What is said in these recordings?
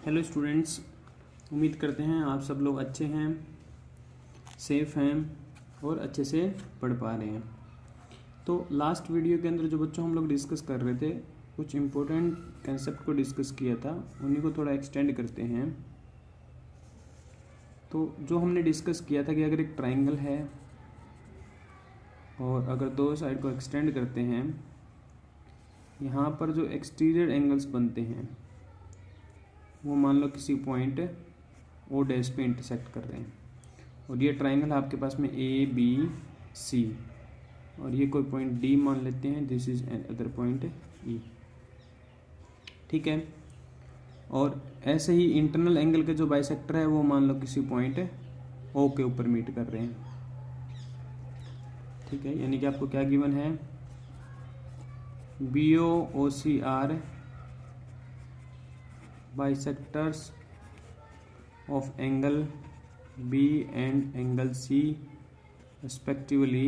Hello students, उम्मीद करते हैं आप सब लोग अच्छे हैं, सेफ हैं और अच्छे से पढ़ पा रहे हैं। तो लास्ट वीडियो के अंदर जो बच्चों हम लोग डिस्कस कर रहे थे, कुछ इम्पोर्टेंट कंसेप्ट को डिस्कस किया था, उन्हीं को थोड़ा एक्सटेंड करते हैं। तो जो हमने डिस्कस किया था कि अगर एक ट्राइंगल है और अगर दो साइड को एक्सटेंड करते हैं, यहाँ पर जो एक्सटीरियर एंगल्स बनते हैं वो मान लो किसी पॉइंट ओ डैश पे इंटरसेक्ट कर रहे हैं, और ये ट्राइंगल है आपके पास में ए बी सी, और ये कोई पॉइंट डी मान लेते हैं, दिस इज अदर पॉइंट ई। ठीक है, और ऐसे ही इंटरनल एंगल के जो बाइसेक्टर है वो मान लो किसी पॉइंट ओ के ऊपर मीट कर रहे हैं। ठीक है, यानी कि आपको क्या गिवन है, B O C are bisectors of angle B and angle C respectively,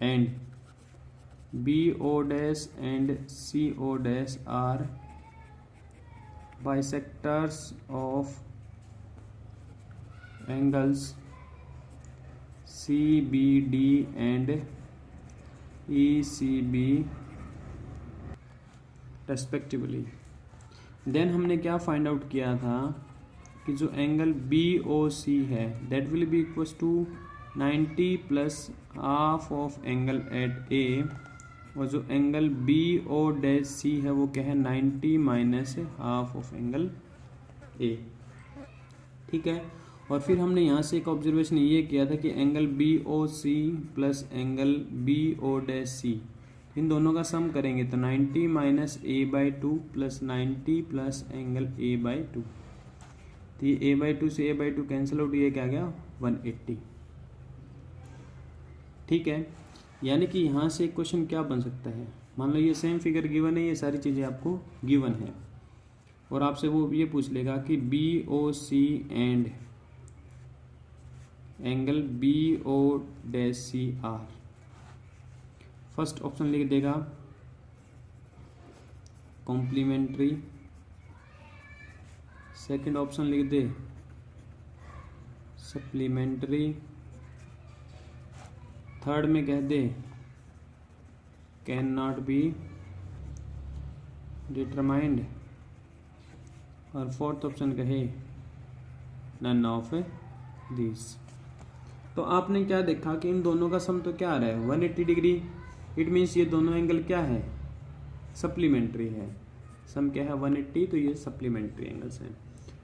and BO dash and CO dash are bisectors of angles CBD and ECB respectively। Then हमने क्या फाइंड आउट किया था कि जो एंगल बी ओ सी है that will be equals to 90 plus half of angle at A, और जो angle B O dash C है वो क्या है, 90 minus half of angle A. ठीक है, और फिर हमने यहाँ से एक ऑब्जर्वेशन ये किया था कि angle B O C plus angle B O dash C, इन दोनों का सम करेंगे तो 90 minus A by two plus 90 plus angle A by two, तो ये ए बाई टू से A by two cancel out, ये क्या गया 180। ठीक है, यानी कि यहाँ से एक क्वेश्चन क्या बन सकता है, मान लो ये सेम फिगर गिवन है, ये सारी चीज़ें आपको गिवन है, और आपसे वो ये पूछ लेगा कि B O C and angle B O dash C are. First option लिख देगा कॉम्प्लीमेंट्री, सेकंड ऑप्शन लिख दे सप्लीमेंट्री, थर्ड में कह they can not be determined, और फोर्थ ऑप्शन कहे नन ऑफ दिस। तो आपने क्या देखा कि इन दोनों का सम तो क्या आ रहा है 180 डिग्री, इट मीन्स ये दोनों एंगल क्या है, सप्लीमेंट्री है। सम क्या है 180, तो ये सप्लीमेंट्री एंगल्स हैं।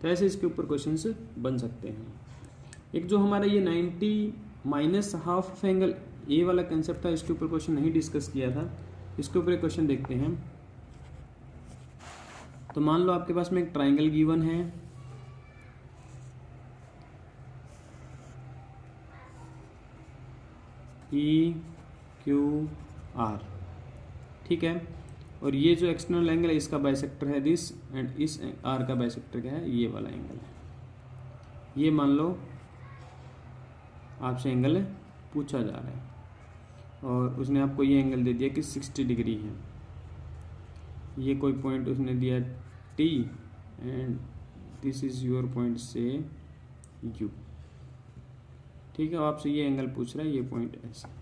तो ऐसे इसके ऊपर क्वेश्चंस बन सकते हैं। एक जो हमारा ये 90 माइनस हाफ ऑफ एंगल ए वाला कंसेप्ट था, इसके ऊपर क्वेश्चन नहीं डिस्कस किया था, इसके ऊपर एक क्वेश्चन देखते हैं। तो मान लो आपके पास में एक ट्राइंगल गिवन है, ई क्यू आर। ठीक है, और ये जो एक्सटर्नल एंगल है इसका बाइसेक्टर है दिस, एंड इस आर का बाइसेक्टर क्या है, ये वाला एंगल है। ये मान लो आपसे एंगल पूछा जा रहा है, और उसने आपको ये एंगल दे दिया कि 60 डिग्री है। ये कोई पॉइंट उसने दिया T, and this is your point से यू। ठीक है, आपसे ये एंगल पूछ रहा है, ये पॉइंट ऐसे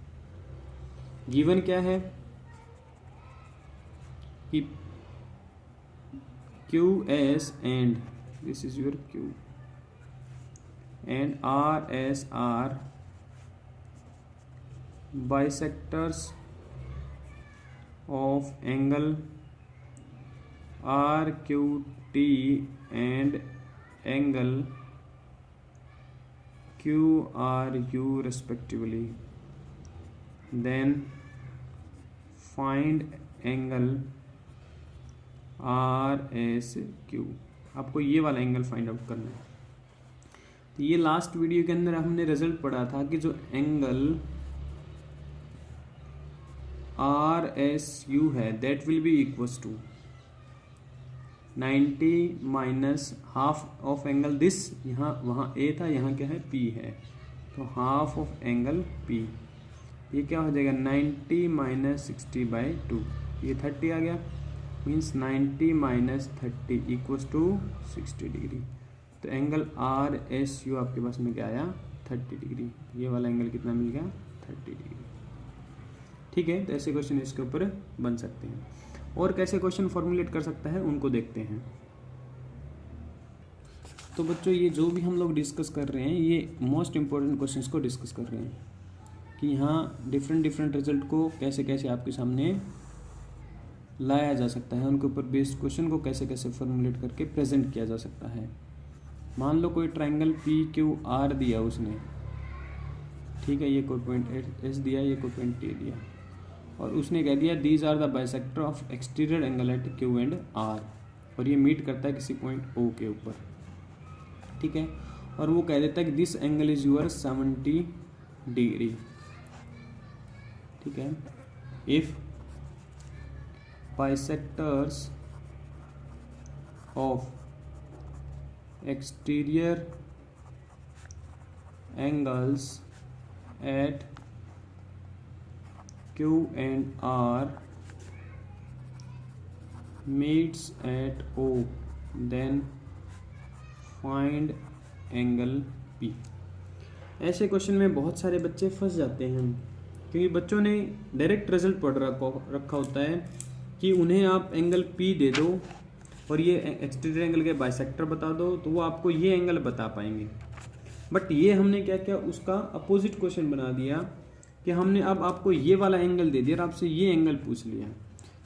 गिवन क्या है कि Q S and this is your Q and R S are bisectors of angle R Q T and angle Q R U respectively, then find angle R S Q. आपको ये वाला angle find out करना है। तो ये last video के अंदर हमने रिजल्ट पढ़ा था कि जो एंगल आर एस यू है that will be equals to 90 minus half of angle this, यहाँ वहाँ ए था, यहाँ क्या है पी है, तो हाफ ऑफ एंगल पी, ये क्या हो जाएगा 90 माइनस 60 बाई 2, ये 30 आ गया। Means 90 minus 30 equals to 60 degree. तो एंगल आर एस यू आपके पास में क्या आया 30 डिग्री। ये वाला एंगल कितना मिल गया 30 डिग्री। ठीक है, तो ऐसे क्वेश्चन इसके ऊपर बन सकते हैं। और कैसे क्वेश्चन फॉर्मुलेट कर सकता है उनको देखते हैं। तो बच्चों ये जो भी हम लोग डिस्कस कर रहे हैं ये मोस्ट इंपॉर्टेंट क्वेश्चंस को डिस्कस कर रहे हैं कि यहाँ डिफरेंट रिजल्ट को कैसे कैसे आपके सामने लाया जा सकता है, उनके ऊपर बेस्ड क्वेश्चन को कैसे कैसे फॉर्मुलेट करके प्रेजेंट किया जा सकता है। मान लो कोई ट्राइंगल पी क्यू आर दिया उसने, ठीक है, ये कोई पॉइंट एस दिया, ये कोई पॉइंट टी दिया, और उसने कह दिया these are the bisector of exterior angle at Q and R, और ये मीट करता है किसी पॉइंट ओ के ऊपर, ठीक है, और वो कह देता है कि this angle is your 70 degree. ठीक है, if bisectors of exterior angles eight Q and R meets at O, then find angle P। ऐसे क्वेश्चन में बहुत सारे बच्चे फंस जाते हैं क्योंकि बच्चों ने डायरेक्ट रिजल्ट पढ़ रखा होता है कि उन्हें आप एंगल P दे दो और ये एक्सटीरियर एंगल के बाइसेक्टर बता दो तो वो आपको ये एंगल बता पाएंगे। बट ये हमने क्या किया, उसका अपोजिट क्वेश्चन बना दिया कि हमने अब आपको ये वाला एंगल दे दिया और आपसे ये एंगल पूछ लिया।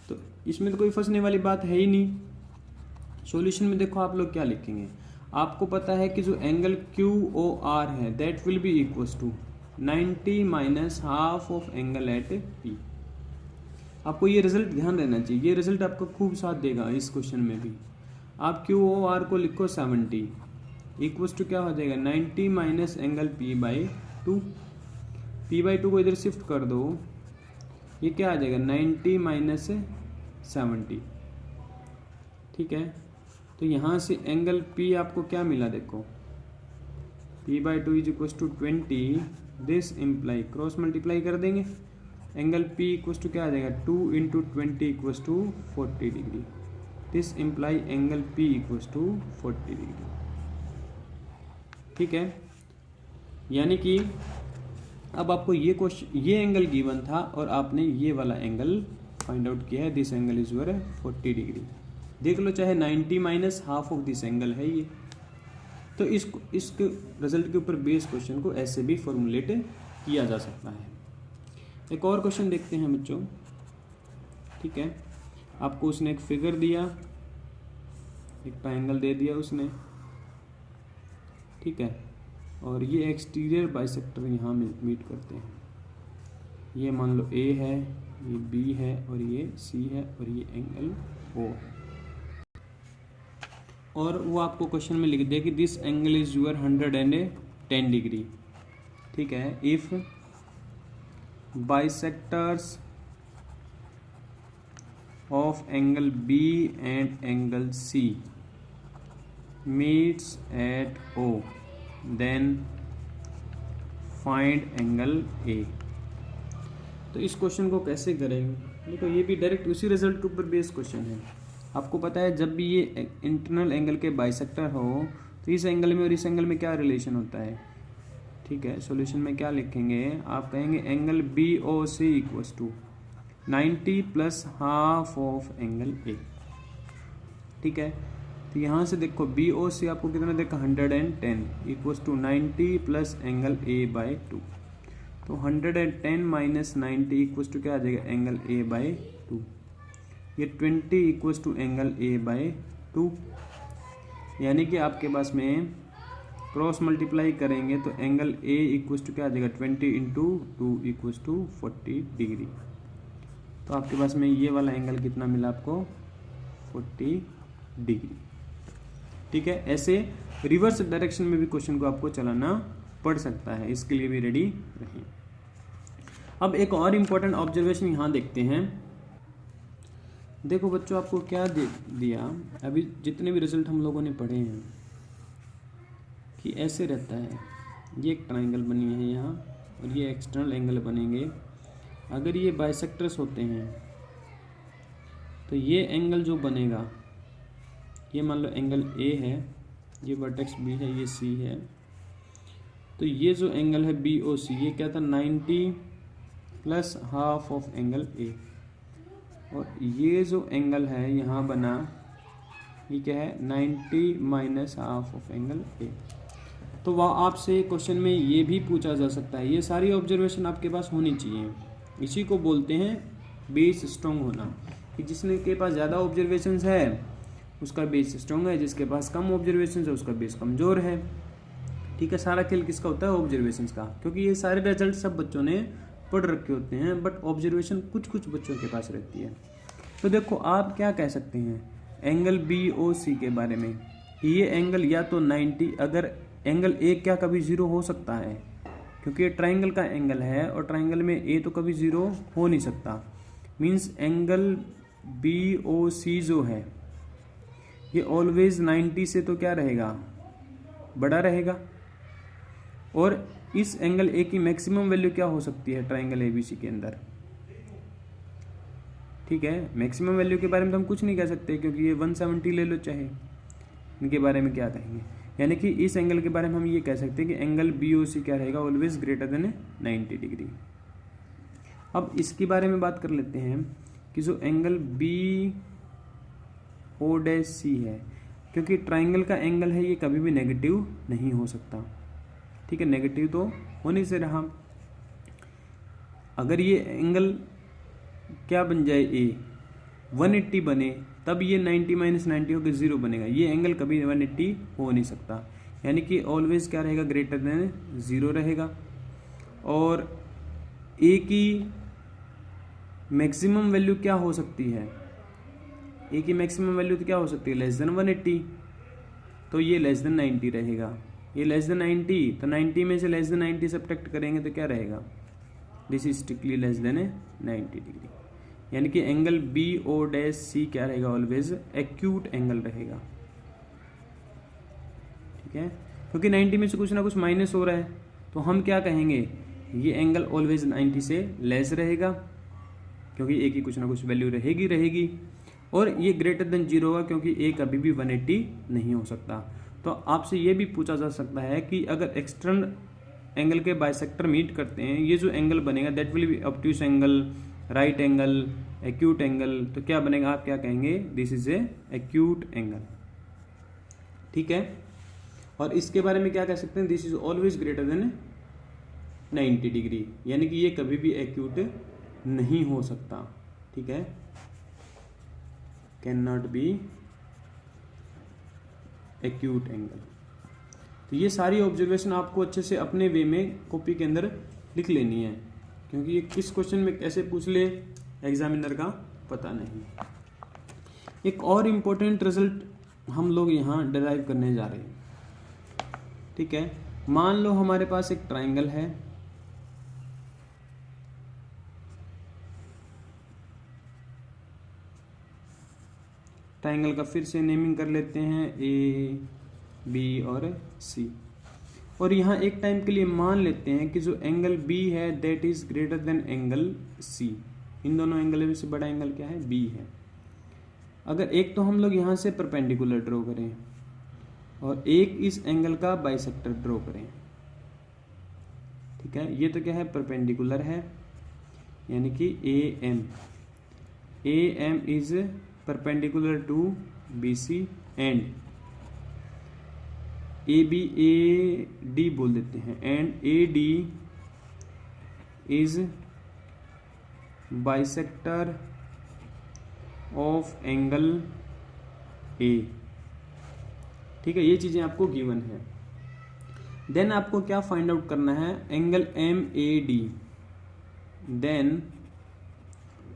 तो इसमें तो कोई फंसने वाली बात है ही नहीं। सॉल्यूशन में देखो आप लोग क्या लिखेंगे, आपको पता है कि जो एंगल क्यू ओ आर है that will be equals to 90 minus half of angle at P. आपको ये रिजल्ट ध्यान रहना चाहिए, ये रिजल्ट आपको खूब साथ देगा इस क्वेश्चन में भी। आप क्यू ओ आर को लिखो 70 इक्वल्स टू क्या हो जाएगा 90 minus angle P by 2। P by 2 को इधर शिफ्ट कर दो, ये क्या आ जाएगा 90 माइनस 70। ठीक है, तो यहाँ से एंगल पी आपको क्या मिला, देखो P by 2 is equal to 20। This imply cross multiply कर देंगे, एंगल पी इक्वल टू क्या आ जाएगा 2 into 20 equal to 40 degree. This imply angle P equal to 40 degree. ठीक है, यानी कि अब आपको ये क्वेश्चन, ये एंगल गिवन था और आपने ये वाला एंगल फाइंड आउट किया है। This angle is your 40 degree. देख लो, चाहे 90 minus half of this angle है ये। तो इस रिजल्ट के ऊपर बेस्ड क्वेश्चन को ऐसे भी फॉर्मुलेट किया जा सकता है। एक और क्वेश्चन देखते हैं बच्चों। ठीक है, आपको उसने एक फिगर दिया, एक ट्रायंगल दे दिया उसने, ठीक है, और ये एक्सटीरियर बाइसेक्टर यहाँ मीट करते हैं। ये मान लो ए है, ये बी है और ये सी है और ये एंगल ओ है। और वो आपको क्वेश्चन में लिख दिया कि this angle is your 110 degree. ठीक है, if bisectors of angle B and angle C meets at O then find angle A. तो इस क्वेश्चन को कैसे करेंगे, देखो ये भी डायरेक्ट उसी रिजल्ट के ऊपर बेस्ड क्वेश्चन है। आपको पता है जब भी ये इंटरनल एंगल के बाइसेक्टर हो तो इस एंगल में और इस एंगल में क्या रिलेशन होता है। ठीक है, सॉल्यूशन में क्या लिखेंगे, आप कहेंगे angle B O C equals to 90 plus half of angle A. ठीक है, तो यहाँ से देखो बी ओ सी आपको कितना देखा 110 equals to 90 plus angle A by 2। तो 110 माइनस 90 इक्वल्स टू क्या आ जाएगा एंगल ए बाई 2। ये 20 equals to angle A by 2, यानी कि आपके पास में क्रॉस मल्टीप्लाई करेंगे तो एंगल ए इक्वल्स टू क्या आ जाएगा 20 इंटू 2 इक्वल्स टू 40 डिग्री। तो आपके पास में ये वाला एंगल कितना मिला आपको 40 डिग्री। ठीक है, ऐसे रिवर्स डायरेक्शन में भी क्वेश्चन को आपको चलाना पड़ सकता है, इसके लिए भी रेडी रहें। अब एक और इम्पोर्टेंट ऑब्जर्वेशन यहाँ देखते हैं। देखो बच्चों, आपको क्या दिया, अभी जितने भी रिजल्ट हम लोगों ने पढ़े हैं कि ऐसे रहता है, ये एक ट्रायंगल बनी है यहाँ और ये एक्सटर्नल एंगल बनेंगे। अगर ये बाइसेक्टर्स होते हैं तो ये एंगल जो बनेगा, ये मान लो एंगल ए है, ये वर्टेक्स बी है, ये सी है, तो ये जो एंगल है बी ओ सी, ये क्या था 90 प्लस हाफ ऑफ एंगल ए, और ये जो एंगल है यहाँ बना, ये क्या है 90 minus half of angle A. तो वह आपसे क्वेश्चन में ये भी पूछा जा सकता है। ये सारी ऑब्जर्वेशन आपके पास होनी चाहिए, इसी को बोलते हैं बेस स्ट्रॉन्ग होना, कि जिसने के पास ज़्यादा ऑब्जर्वेशंस है उसका बेस स्ट्रॉन्ग है, जिसके पास कम ऑब्जर्वेशंस है उसका बेस कमज़ोर है। ठीक है, सारा खेल किसका होता है? ऑब्जर्वेशंस का, क्योंकि ये सारे रिजल्ट सब बच्चों ने पढ़ रखे होते हैं, बट ऑब्जर्वेशन कुछ कुछ बच्चों के पास रहती है। तो देखो आप क्या कह सकते हैं एंगल बी ओ सी के बारे में, ये एंगल या तो 90, अगर एंगल ए क्या कभी ज़ीरो हो सकता है, क्योंकि ये ट्राइंगल का एंगल है और ट्राइंगल में ए तो कभी ज़ीरो हो नहीं सकता। मीन्स एंगल बी ओ सी जो है ये ऑलवेज 90 से तो क्या रहेगा? बड़ा रहेगा। और इस एंगल ए की मैक्सिमम वैल्यू क्या हो सकती है ट्राइंगल एबीसी के अंदर? ठीक है, मैक्सिमम वैल्यू के बारे में तो हम कुछ नहीं कह सकते, क्योंकि ये 170 ले लो चाहे, इनके बारे में क्या कहेंगे। यानी कि इस एंगल के बारे में हम ये कह सकते हैं कि एंगल बी ओ सी क्या रहेगा? Always greater than 90 degree. अब इसके बारे में बात कर लेते हैं कि जो angle B O dash C है, क्योंकि ट्राइंगल का एंगल है ये कभी भी नेगेटिव नहीं हो सकता। ठीक है, नेगेटिव तो होने से रहा। अगर ये एंगल क्या बन जाए ए 180 बने, तब ये 90 माइनस 90 होकर 0 बनेगा। ये एंगल कभी 180 हो नहीं सकता, यानी कि ऑलवेज क्या रहेगा? ग्रेटर देन 0 रहेगा। और ए की मैक्सिमम वैल्यू क्या हो सकती है? ए की मैक्सिमम वैल्यू तो क्या हो सकती है? लेस देन 180, तो ये लेस देन 90 रहेगा। ये लेस देन 90, तो 90 में से लेस देन 90 सब्ट्रैक्ट करेंगे तो क्या रहेगा? This is strictly less than 90 degree. यानी कि एंगल बी ओ डैश सी क्या रहेगा? ऑलवेज एक्यूट एंगल रहेगा। ठीक है, क्योंकि 90 में से कुछ ना कुछ माइनस हो रहा है, तो हम क्या कहेंगे? ये एंगल ऑलवेज 90 से लेस रहेगा, क्योंकि ए की कुछ ना कुछ वैल्यू रहेगी। और ये ग्रेटर देन 0 होगा, क्योंकि ए कभी भी 180 नहीं हो सकता। तो आपसे ये भी पूछा जा सकता है कि अगर एक्सटर्नल एंगल के बाइसेक्टर मीट करते हैं, ये जो एंगल बनेगा that will B obtuse angle, right angle, acute angle, तो क्या बनेगा? आप क्या कहेंगे? This is a acute angle. ठीक है, और इसके बारे में क्या कह सकते हैं? This is always greater than 90 degree, यानी कि ये कभी भी एक्यूट नहीं हो सकता। ठीक है, can not be acute angle. तो ये सारी ऑब्जर्वेशन आपको अच्छे से अपने वे में कॉपी के अंदर लिख लेनी है, क्योंकि ये किस क्वेश्चन में कैसे पूछ ले एग्जामिनर का पता नहीं। एक और इम्पोर्टेंट रिजल्ट हम लोग यहाँ डिराइव करने जा रहे हैं। ठीक है, मान लो हमारे पास एक ट्राइंगल है, ट्राइंगल का फिर से नेमिंग कर लेते हैं ए बी और सी, और यहाँ एक टाइम के लिए मान लेते हैं कि जो एंगल बी है that is greater than angle C. इन दोनों एंगल में से बड़ा एंगल क्या है? बी है। अगर एक तो हम लोग यहाँ से परपेंडिकुलर ड्रॉ करें और एक इस एंगल का बाइसेक्टर ड्रॉ करें। ठीक है, ये तो क्या है? परपेंडिकुलर है, यानी कि A M is perpendicular to BC and AD बोल देते हैं, and AD is bisector of angle A। ठीक है, ये चीजें आपको गिवन है। देन आपको क्या फाइंड आउट करना है? Angle MAD। देन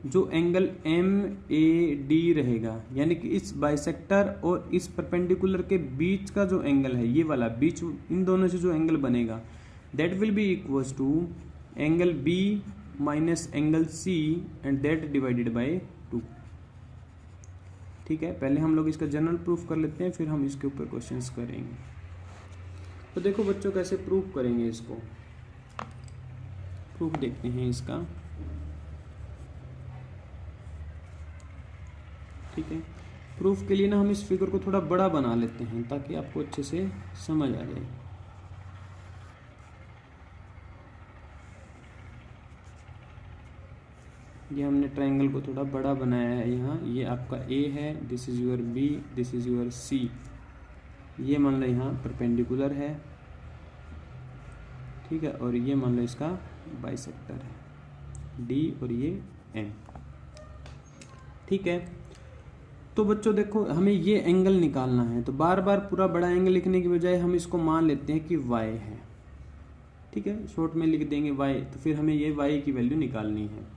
जो एंगल MAD रहेगा, यानी कि इस बाइसेक्टर और इस परपेंडिकुलर के बीच का जो एंगल है, ये वाला बीच, इन दोनों से जो एंगल बनेगा that will be equals to angle B minus angle C and that divided by 2। ठीक है, पहले हम लोग इसका जनरल प्रूफ कर लेते हैं, फिर हम इसके ऊपर क्वेश्चंस करेंगे। तो देखो बच्चों कैसे प्रूफ करेंगे इसको, प्रूफ देखते हैं इसका। ठीक है। प्रूफ के लिए ना हम इस फिगर को थोड़ा बड़ा बना लेते हैं ताकि आपको अच्छे से समझ आ जाए। ये हमने ट्रायंगल को थोड़ा बड़ा बनाया है यहाँ। ये आपका ए है, this is your B, this is your C. ये मान लो यहाँ परपेंडिकुलर है, ठीक है, और ये मान लो इसका बाइसेक्टर है डी और ये एम, ठीक है। तो बच्चों देखो हमें ये एंगल निकालना है, तो बार बार पूरा बड़ा एंगल लिखने की बजाय हम इसको मान लेते हैं कि y है, ठीक है, शॉर्ट में लिख देंगे y। तो फिर हमें ये y की वैल्यू निकालनी है।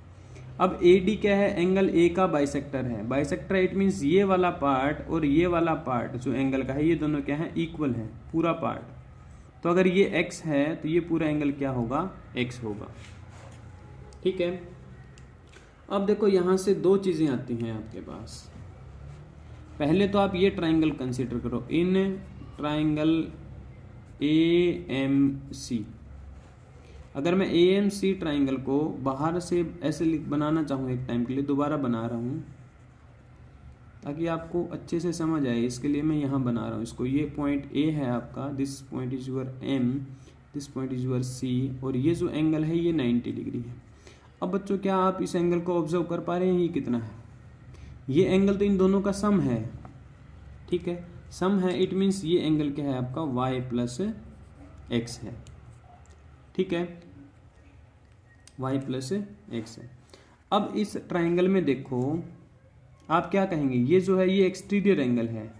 अब AD क्या है? एंगल A का बाइसेक्टर है। बाइसेक्टर इट मीन्स ये वाला पार्ट और ये वाला पार्ट जो एंगल का है ये दोनों क्या है? इक्वल है, पूरा पार्ट। तो अगर ये x है तो ये पूरा एंगल क्या होगा? x होगा, ठीक है। अब देखो यहां से दो चीजें आती हैं आपके पास। पहले तो आप ये ट्राइंगल कंसीडर करो, इन ट्राइंगल AMC। अगर मैं AMC ट्राइंगल को बाहर से ऐसे बनाना चाहूँ एक टाइम के लिए, दोबारा बना रहा हूँ ताकि आपको अच्छे से समझ आए, इसके लिए मैं यहाँ बना रहा हूँ इसको। ये पॉइंट A है आपका, this point is your M, this point is your C, और ये जो एंगल है ये 90 डिग्री है। अब बच्चों क्या आप इस एंगल को ऑब्जर्व कर पा रहे हैं? ये कितना है? ये एंगल तो इन दोनों का सम है, ठीक है, सम है। इट मीन्स ये एंगल क्या है आपका? y प्लस एक्स है, ठीक है, y प्लस एक्स है। अब इस ट्राइंगल में देखो आप क्या कहेंगे, ये जो है ये एक्सटीरियर एंगल है,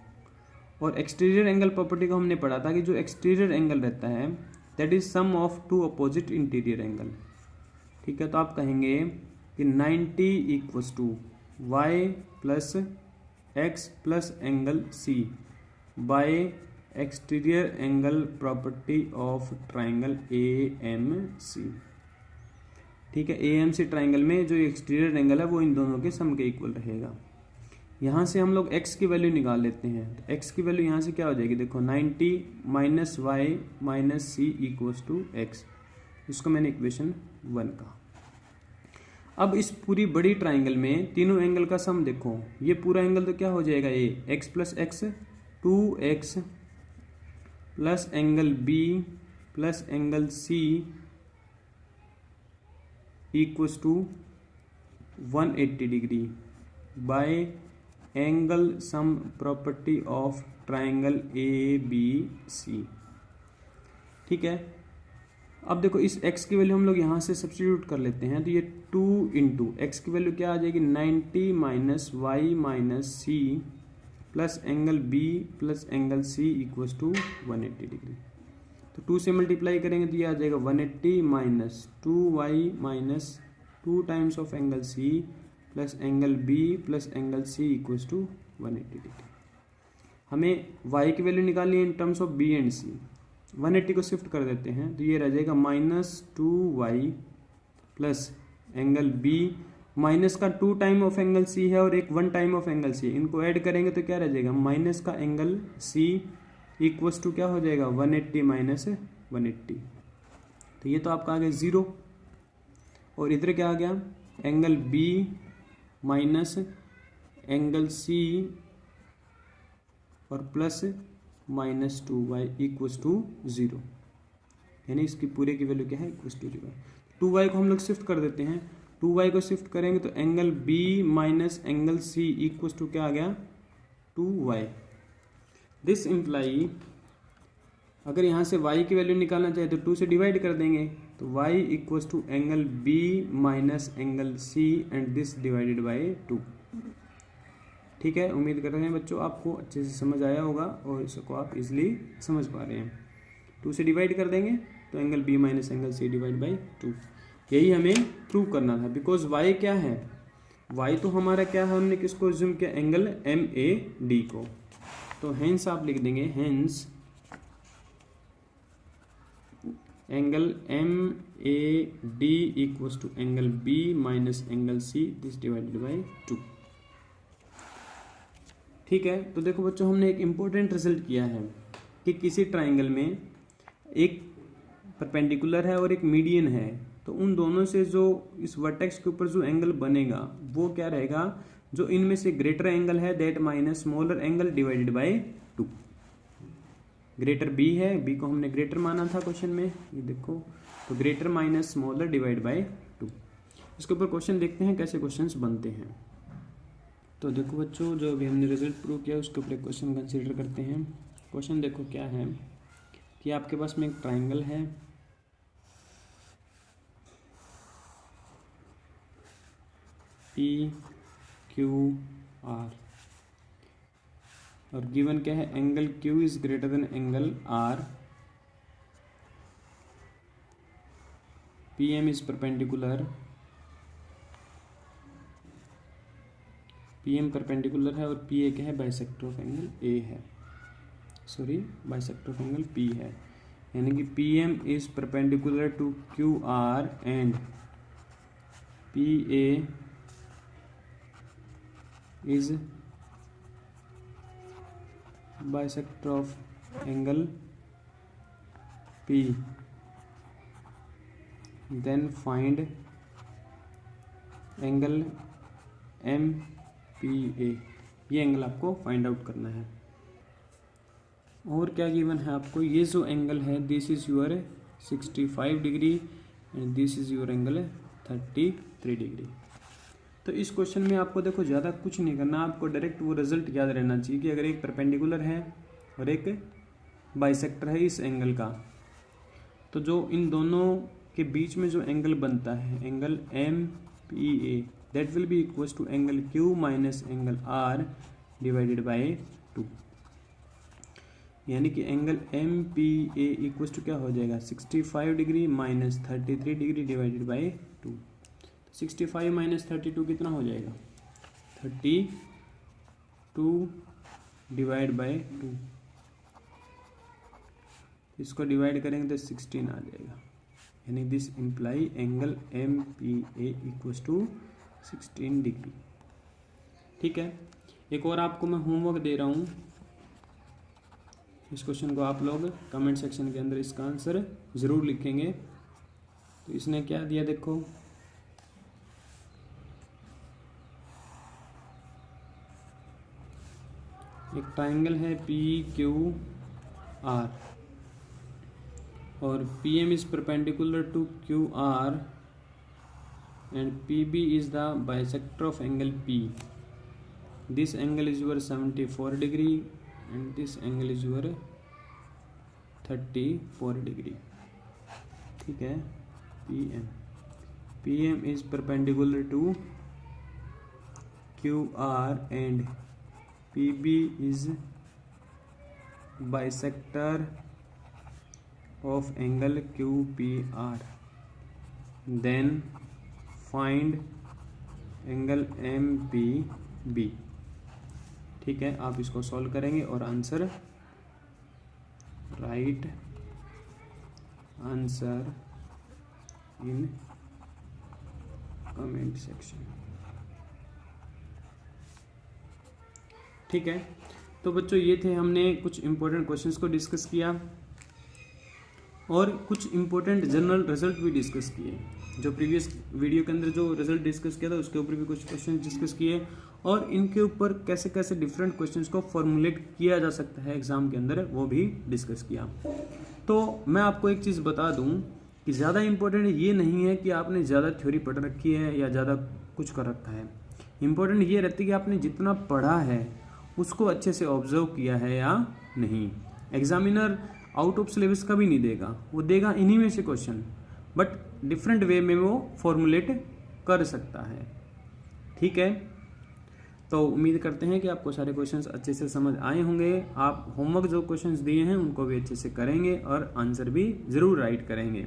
और एक्सटीरियर एंगल प्रॉपर्टी को हमने पढ़ा था कि जो एक्सटीरियर एंगल रहता है that is sum of two opposite interior angle, ठीक है। तो आप कहेंगे कि 90 इक्वल्स टू y plus x plus angle C by exterior angle property of triangle AMC, ठीक है। AMC ट्राइंगल में जो एक्सटीरियर एंगल है वो इन दोनों के सम के इक्वल रहेगा। यहाँ से हम लोग x की वैल्यू निकाल लेते हैं। तो x की वैल्यू यहाँ से क्या हो जाएगी? देखो 90 minus y minus C equals to x, इसको मैंने इक्वेशन 1 कहा। अब इस पूरी बड़ी ट्राइंगल में तीनों एंगल का सम देखो, ये पूरा एंगल तो क्या हो जाएगा? ये x plus x 2x plus angle B plus angle C equals to 180 degree by angle sum property of triangle ABC, ठीक है। अब देखो इस x की वैल्यू हम लोग यहाँ से सब्स्टिट्यूट कर लेते हैं, तो ये 2 इंटू एक्स की वैल्यू क्या आ जाएगी? 90 minus Y minus C plus angle B plus angle C equals to 180 degree. तो 2 से मल्टीप्लाई करेंगे तो ये आ जाएगा 180 minus 2y minus 2 times of angle C plus angle B plus angle C equals to 180 degree. हमें y की value निकालनी है in terms of B and C। 180 को शिफ्ट कर देते हैं तो ये रह जाएगा minus 2y plus angle B, minus का 2 टाइम ऑफ एंगल C है और एक 1 टाइम ऑफ एंगल C, इनको ऐड करेंगे तो क्या रह जाएगा? माइनस का एंगल C इक्वल्स टू क्या हो जाएगा? 180 माइनस 180। तो ये तो आपका आ गया 0, और इधर क्या आ गया? Angle B minus angle C और plus minus 2y equals to 0, यानी इसकी पूरे की वैल्यू क्या है? Equals to 0। 2y को हम लोग शिफ्ट कर देते हैं, 2y को शिफ्ट करेंगे तो angle B minus angle C equals to क्या आ गया? 2y। दिस इम्प्लाई अगर यहाँ से y की वैल्यू निकालना चाहे तो 2 से डिवाइड कर देंगे, तो y equals to angle B minus angle C and this divided by 2, ठीक है। उम्मीद कर रहे हैं बच्चों आपको अच्छे से समझ आया होगा और इसको आप इजीली समझ पा रहे हैं। 2 से डिवाइड कर देंगे तो angle B minus angle C divide by 2, यही हमें प्रूव करना था। बिकॉज y क्या है? y तो हमारा क्या है? हमने किसको एज्यूम किया? एंगल MAD को। तो हेंस आप लिख देंगे, hence angle MAD equals to angle B minus angle C this divided by 2, ठीक है। तो देखो बच्चों हमने एक इम्पोर्टेंट रिजल्ट किया है कि किसी ट्राइंगल में एक परपेंडिकुलर है और एक मीडियन है, तो उन दोनों से जो इस वर्टेक्स के ऊपर जो एंगल बनेगा वो क्या रहेगा? जो इनमें से ग्रेटर एंगल है that minus smaller angle divided by 2। Greater B है, बी को हमने ग्रेटर माना था क्वेश्चन में, ये देखो, तो greater minus smaller divide by 2। इसके ऊपर क्वेश्चन देखते हैं कैसे क्वेश्चंस बनते हैं। तो देखो बच्चों, जो अभी हमने रिजल्ट प्रूव किया उसके ऊपर एक क्वेश्चन कंसीडर करते हैं। क्वेश्चन देखो क्या है कि आपके पास में एक ट्राइंगल है, पी क्यू आर, और गिवन क्या है, angle Q is greater than angle R, P M is perpendicular, P M perpendicular है, और पी ए क्या है, बाइसेक्टर ऑफ एंगल ए है, sorry bisector of angle P है। यानी कि P M is perpendicular to Q R and P A is bisector of angle P, then find angle MPA। ये एंगल आपको फाइंड आउट करना है। और क्या गिवन है आपको, ये जो एंगल है this is your 65 degree and this is your angle 33 degree. तो इस क्वेश्चन में आपको देखो ज़्यादा कुछ नहीं करना, आपको डायरेक्ट वो रिजल्ट याद रहना चाहिए कि अगर एक परपेंडिकुलर है और एक बाइसेक्टर है इस एंगल का, तो जो इन दोनों के बीच में जो एंगल बनता है angle MPA that will be equals to angle Q minus angle R divided by 2। यानी कि एंगल MPA इक्वल्स टू क्या हो जाएगा, 65 degree minus 33 degree divided by 2। 65 minus 32 कितना हो जाएगा, 32 डिवाइड बाय 2। इसको डिवाइड करेंगे तो 16 आ जाएगा। यानी this imply angle MPA equals to 16 degree. ठीक है, एक और आपको मैं होमवर्क दे रहा हूँ, इस क्वेश्चन को आप लोग कमेंट सेक्शन के अंदर इसका आंसर ज़रूर लिखेंगे। तो इसने क्या दिया देखो, एक ट्राइंगल है PQR और PM is perpendicular to QR and PB is the bisector of angle P. This angle is your 74 degree and this angle is your 34 degree. ठीक है, PM is perpendicular to QR and PB is bisector of angle QPR. Then find angle MPB। ठीक है, आप इसको solve करेंगे और answer right answer in comment section. ठीक है, तो बच्चों ये थे, हमने कुछ इंपॉर्टेंट क्वेश्चंस को डिस्कस किया और कुछ इंपॉर्टेंट जनरल रिजल्ट भी डिस्कस किए। जो प्रीवियस वीडियो के अंदर जो रिजल्ट डिस्कस किया था उसके ऊपर भी कुछ क्वेश्चन डिस्कस किए और इनके ऊपर कैसे कैसे डिफरेंट क्वेश्चंस को फॉर्मुलेट किया जा सकता है एग्जाम के अंदर, वो भी डिस्कस किया। तो मैं आपको एक चीज़ बता दूं कि ज़्यादा इंपॉर्टेंट ये नहीं है कि आपने ज़्यादा थ्योरी पढ़ रखी है या ज़्यादा कुछ कर रखा है। इंपॉर्टेंट ये रहती है कि आपने जितना पढ़ा है उसको अच्छे से ऑब्जर्व किया है या नहीं। एग्जामिनर आउट ऑफ सिलेबस कभी नहीं देगा, वो देगा इन्हीं में से क्वेश्चन, बट डिफरेंट वे में वो फॉर्मुलेट कर सकता है। ठीक है, तो उम्मीद करते हैं कि आपको सारे क्वेश्चंस अच्छे से समझ आए होंगे। आप होमवर्क जो क्वेश्चंस दिए हैं उनको भी अच्छे से करेंगे और आंसर भी ज़रूर राइट करेंगे।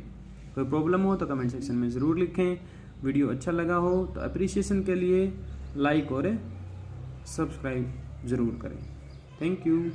कोई प्रॉब्लम हो तो कमेंट सेक्शन में ज़रूर लिखें। वीडियो अच्छा लगा हो तो अप्रिसिएशन के लिए लाइक और सब्सक्राइब ज़रूर करें। Thank you.